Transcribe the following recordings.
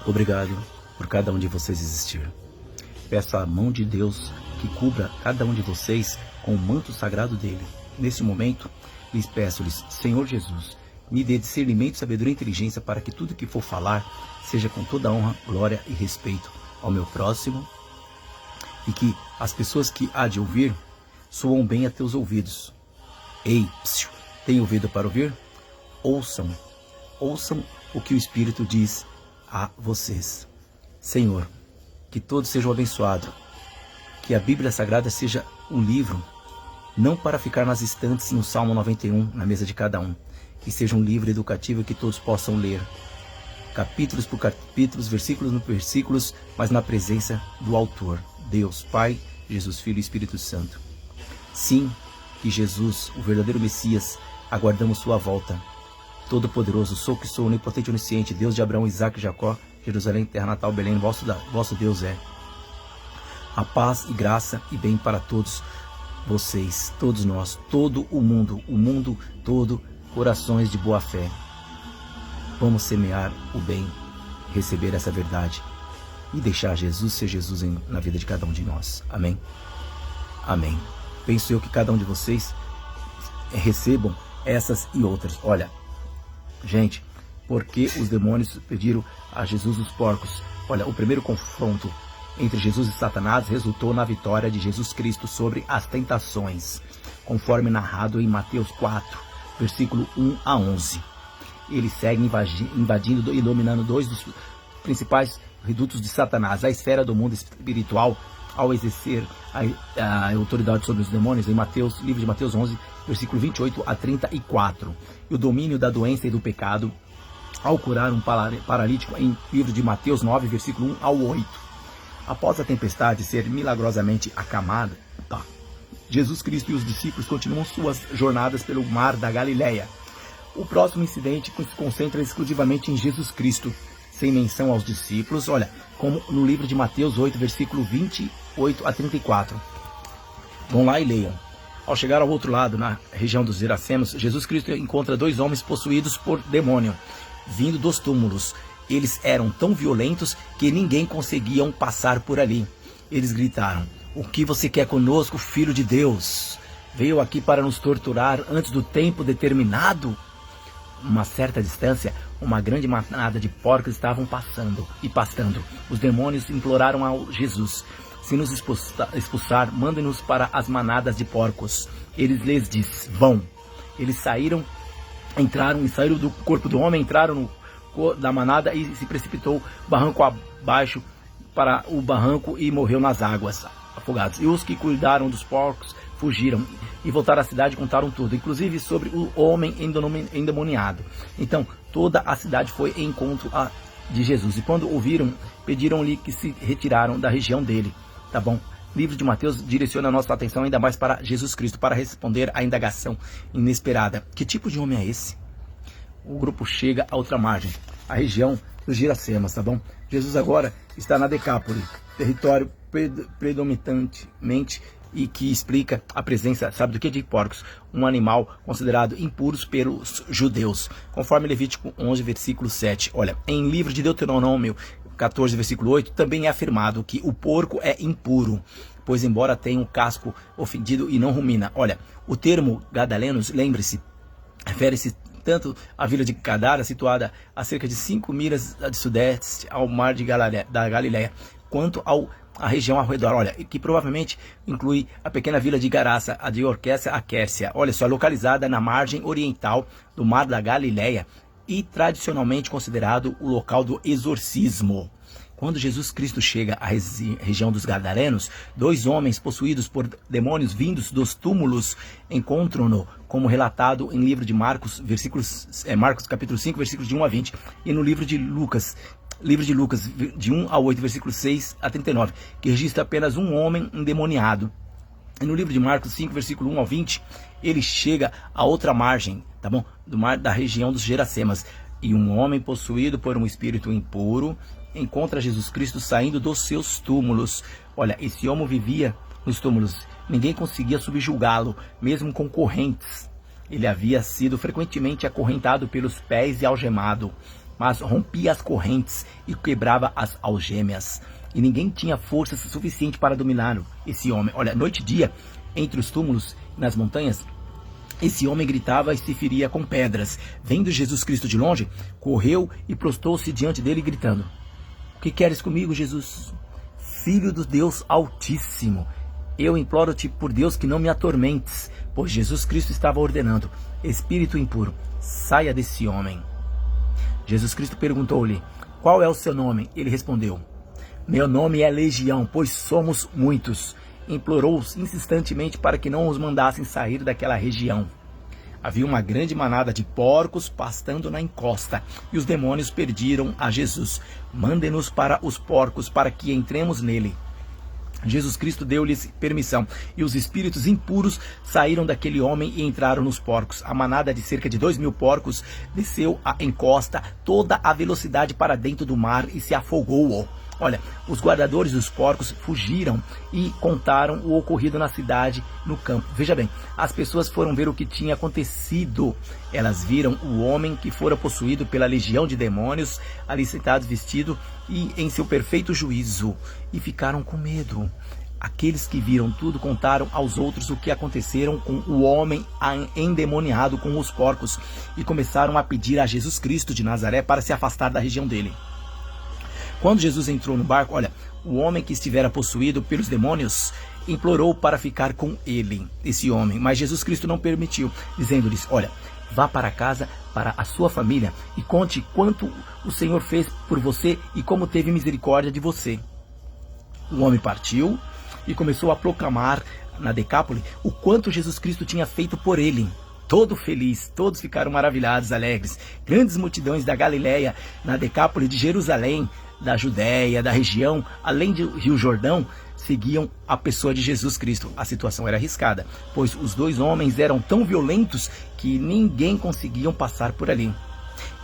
Obrigado por cada um de vocês existir. Peço à mão de Deus que cubra cada um de vocês com o manto sagrado dele. Nesse momento, lhes peço-lhes, Senhor Jesus, me dê discernimento, sabedoria e inteligência para que tudo que for falar seja com toda honra, glória e respeito ao meu próximo, e que as pessoas que há de ouvir soam bem a teus ouvidos. Ei, tem ouvido para ouvir? Ouçam o que o Espírito diz a vocês. Senhor, que todos sejam abençoados, que a Bíblia Sagrada seja um livro, não para ficar nas estantes no Salmo 91, na mesa de cada um, que seja um livro educativo que todos possam ler, capítulos por capítulos, versículos por versículos, mas na presença do autor, Deus, Pai, Jesus, Filho e Espírito Santo. Sim, que Jesus, o verdadeiro Messias, aguardamos sua volta. Todo-Poderoso, sou que sou, onipotente, onisciente, Deus de Abraão, Isaque e Jacó, Jerusalém, terra natal, Belém, vosso Deus é. A paz e graça e bem para todos vocês, todos nós, todo o mundo todo, corações de boa fé. Vamos semear o bem, receber essa verdade e deixar Jesus ser Jesus na vida de cada um de nós. Amém? Amém. Penso eu que cada um de vocês recebam essas e outras. Olha, gente, porque os demônios pediram a Jesus os porcos? Olha, o primeiro confronto entre Jesus e Satanás resultou na vitória de Jesus Cristo sobre as tentações, conforme narrado em Mateus 4, versículo 1 a 11. Ele segue invadindo e dominando dois dos principais redutos de Satanás, a esfera do mundo espiritual, ao exercer a autoridade sobre os demônios, em livro de Mateus 11, versículo 28 a 34. E o domínio da doença e do pecado, ao curar um paralítico, em livro de Mateus 9, versículo 1 ao 8. Após a tempestade ser milagrosamente acalmada, Jesus Cristo e os discípulos continuam suas jornadas pelo mar da Galileia. O próximo incidente se concentra exclusivamente em Jesus Cristo, sem menção aos discípulos, olha, como no livro de Mateus 8, versículo 28 a 34. Vão lá e leiam. Ao chegar ao outro lado, na região dos Gerasenos, Jesus Cristo encontra dois homens possuídos por demônio, vindo dos túmulos. Eles eram tão violentos que ninguém conseguia passar por ali. Eles gritaram: "O que você quer conosco, Filho de Deus? Veio aqui para nos torturar antes do tempo determinado?" Uma certa distância, uma grande manada de porcos estavam pastando. Os demônios imploraram a Jesus: "Se nos expulsar, mandem-nos para as manadas de porcos." Ele lhes disse: "Vão." Eles saíram do corpo do homem, entraram da manada e se precipitou barranco abaixo para o barranco e morreu nas águas, afogados. E os que cuidaram dos porcos fugiram e voltaram à cidade e contaram tudo, inclusive sobre o homem endemoniado. Então toda a cidade foi em encontro de Jesus, e quando ouviram, pediram-lhe que se retiraram da região dele. Tá bom? O livro de Mateus direciona a nossa atenção ainda mais para Jesus Cristo, para responder à indagação inesperada: que tipo de homem é esse? O grupo chega a outra margem, a região dos Gerasenos, tá bom? Jesus agora está na Decápole, território predominantemente e que explica a presença, sabe do que? De porcos, um animal considerado impuros pelos judeus, conforme Levítico 11, versículo 7. Olha, em livro de Deuteronômio 14, versículo 8, também é afirmado que o porco é impuro, pois embora tenha um casco ofendido e não rumina. Olha, o termo Gadarenos, lembre-se, refere-se tanto à vila de Gadara, situada a cerca de 5 milhas de sudeste ao mar da Galileia, quanto a região ao redor, olha, que provavelmente inclui a pequena vila de Garaça, a de Orquécia a Quércia, olha só, localizada na margem oriental do mar da Galileia e tradicionalmente considerado o local do exorcismo. Quando Jesus Cristo chega à região dos Gadarenos, dois homens possuídos por demônios vindos dos túmulos encontram-no, como relatado em livro de Marcos, Marcos capítulo 5, versículos de 1 a 20, e no livro de Lucas, de 1 a 8, versículos 6 a 39, que registra apenas um homem endemoniado. E no livro de Marcos 5, versículo 1 ao 20, ele chega a outra margem, tá bom? Do mar da região dos Gerasenos, e um homem possuído por um espírito impuro encontra Jesus Cristo saindo dos seus túmulos. Olha, esse homem vivia nos túmulos, ninguém conseguia subjugá-lo, mesmo com correntes. Ele havia sido frequentemente acorrentado pelos pés e algemado, mas rompia as correntes e quebrava as algemas. E ninguém tinha força suficiente para dominar esse homem. Olha, noite e dia, entre os túmulos nas montanhas, esse homem gritava e se feria com pedras. Vendo Jesus Cristo de longe, correu e prostou-se diante dele, gritando: "O que queres comigo, Jesus? Filho do Deus Altíssimo, eu imploro-te por Deus que não me atormentes." Pois Jesus Cristo estava ordenando: "Espírito impuro, saia desse homem." Jesus Cristo perguntou-lhe: "Qual é o seu nome?" Ele respondeu: "Meu nome é Legião, pois somos muitos." Implorou-os insistentemente para que não os mandassem sair daquela região. Havia uma grande manada de porcos pastando na encosta, e os demônios pediram a Jesus: "Mande-nos para os porcos, para que entremos nele." Jesus Cristo deu-lhes permissão, e os espíritos impuros saíram daquele homem e entraram nos porcos. A manada de cerca de 2.000 porcos desceu a encosta toda a velocidade para dentro do mar e se afogou. Olha, os guardadores dos porcos fugiram e contaram o ocorrido na cidade, no campo. Veja bem, as pessoas foram ver o que tinha acontecido. Elas viram o homem que fora possuído pela legião de demônios, ali sentado, vestido e em seu perfeito juízo, e ficaram com medo. Aqueles que viram tudo contaram aos outros o que aconteceram com o homem endemoniado com os porcos, e começaram a pedir a Jesus Cristo de Nazaré para se afastar da região dele. Quando Jesus entrou no barco, olha, o homem que estivera possuído pelos demônios implorou para ficar com ele, esse homem, mas Jesus Cristo não permitiu, dizendo-lhes: "Olha, vá para casa, para a sua família, e conte quanto o Senhor fez por você e como teve misericórdia de você." O homem partiu e começou a proclamar na Decápole o quanto Jesus Cristo tinha feito por ele. Todo feliz, todos ficaram maravilhados, alegres. Grandes multidões da Galileia, na Decápole, de Jerusalém, da Judéia, da região, além do Rio Jordão, seguiam a pessoa de Jesus Cristo. A situação era arriscada, pois os dois homens eram tão violentos que ninguém conseguia passar por ali.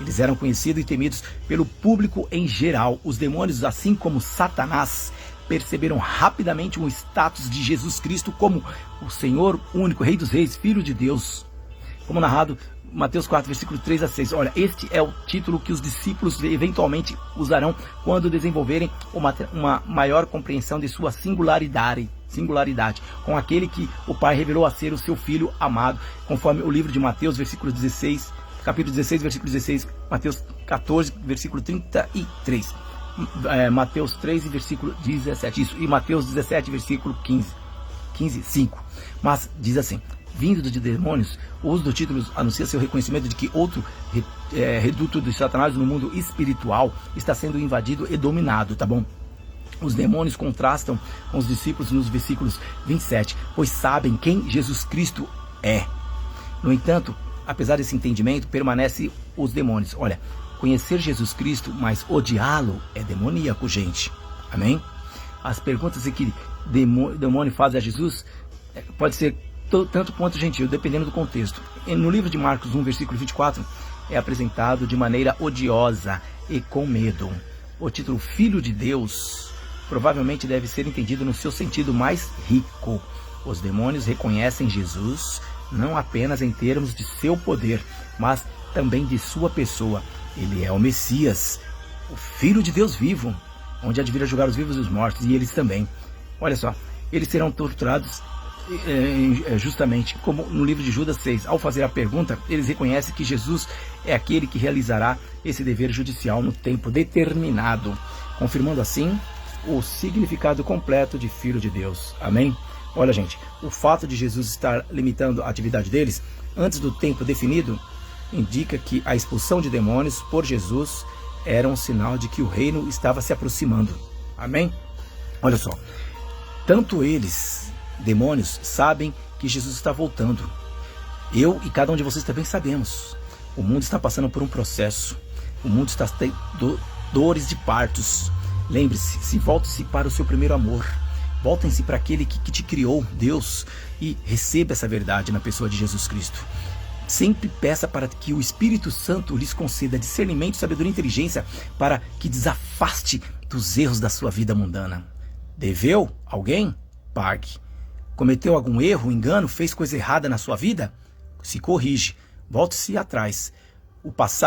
Eles eram conhecidos e temidos pelo público em geral. Os demônios, assim como Satanás, perceberam rapidamente o status de Jesus Cristo como o Senhor único, Rei dos Reis, Filho de Deus. Como narrado Mateus 4, versículo 3 a 6. Olha, este é o título que os discípulos eventualmente usarão quando desenvolverem uma maior compreensão de sua singularidade, com aquele que o Pai revelou a ser o seu Filho amado, conforme o livro de Mateus, versículo 16, capítulo 16, versículo 16, Mateus 14, versículo 33, Mateus 13, versículo 17, isso, e Mateus 17, versículo 15, 5. Mas diz assim: "Vindo de demônios, o uso do título anuncia seu reconhecimento de que outro reduto de Satanás no mundo espiritual está sendo invadido e dominado", tá bom? Os demônios contrastam com os discípulos nos versículos 27, pois sabem quem Jesus Cristo é. No entanto, apesar desse entendimento, permanece os demônios. Olha, conhecer Jesus Cristo, mas odiá-lo é demoníaco, gente. Amém? As perguntas que o demônio faz a Jesus pode ser tanto quanto gentil, dependendo do contexto. No livro de Marcos 1, versículo 24, é apresentado de maneira odiosa e com medo. O título Filho de Deus provavelmente deve ser entendido no seu sentido mais rico. Os demônios reconhecem Jesus não apenas em termos de seu poder, mas também de sua pessoa. Ele é o Messias, o Filho de Deus vivo, onde há de vir a julgar os vivos e os mortos, e eles também. Olha só, eles serão torturados justamente como no livro de Judas 6. Ao fazer a pergunta, eles reconhecem que Jesus é aquele que realizará esse dever judicial no tempo determinado, confirmando assim o significado completo de Filho de Deus. Amém? Olha, gente, o fato de Jesus estar limitando a atividade deles antes do tempo definido indica que a expulsão de demônios por Jesus era um sinal de que o reino estava se aproximando. Amém? Olha só, tanto eles, demônios, sabem que Jesus está voltando. Eu e cada um de vocês também sabemos. O mundo está passando por um processo. O mundo está tendo dores de partos. Lembre-se, volte-se para o seu primeiro amor. Voltem-se para aquele que te criou, Deus, e receba essa verdade na pessoa de Jesus Cristo. Sempre peça para que o Espírito Santo lhes conceda discernimento, sabedoria e inteligência para que desafaste dos erros da sua vida mundana. Deveu alguém? Pague. Cometeu algum erro, engano, fez coisa errada na sua vida? Se corrige. Volte-se atrás. O passado